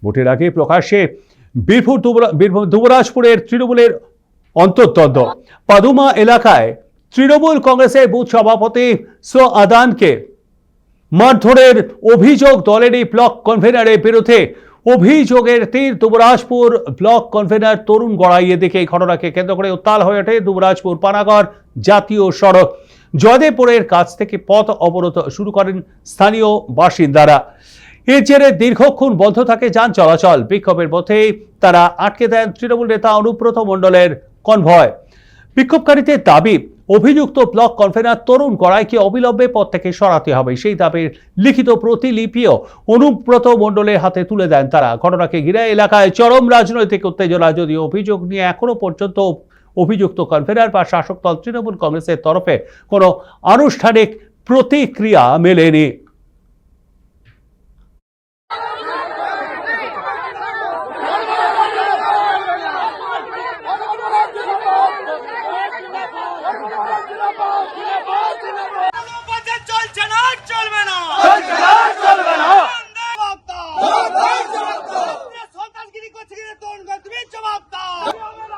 ভোটের আগে প্রকাশ্যে বীরভূম দুবরাজপুরের তৃণমূলের অন্তর্দ্বন্দ্ব। পাদুমা এলাকায় তৃণমূল কংগ্রেসের বুথ সভাপতি সো আদানকে মারধরের অভিযোগ দলেরই ব্লক কনভেনারের বিরুদ্ধে। অভিযোগের তীর দুবরাজপুর ব্লক কনভেনার তরুণ গড়াইয়ের দিকে। এই ঘটনাকে কেন্দ্র করে উত্তাল হয়ে ওঠে দুবরাজপুর পানাগড় জাতীয় সড়ক। জয়দেবপুরের কাছ থেকে পথ অবরোধ শুরু করেন স্থানীয় বাসিন্দারা। এর জেরে দীর্ঘক্ষণ বন্ধ থাকে যান চলাচল। বিক্ষোভের মধ্যেই তারা আটকে দেন তৃণমূল নেতা অনুব্রত মণ্ডলের কনভয়। বিক্ষোভকারীদের দাবি, অভিযুক্ত ব্লক কনভেনার তরুণ গড়াইকে অবিলম্বে পদ থেকে সরাতে হবে। সেই দাবির লিখিত প্রতিলিপিও অনুব্রত মণ্ডলের হাতে তুলে দেন তারা। ঘটনাকে ঘিরে এলাকায় চরম রাজনৈতিক উত্তেজনা। যদিও অভিযোগ নিয়ে এখনো পর্যন্ত অভিযুক্ত কনভেনার বা শাসক দল তৃণমূল কংগ্রেসের তরফে কোনো আনুষ্ঠানিক প্রতিক্রিয়া মেলেনি।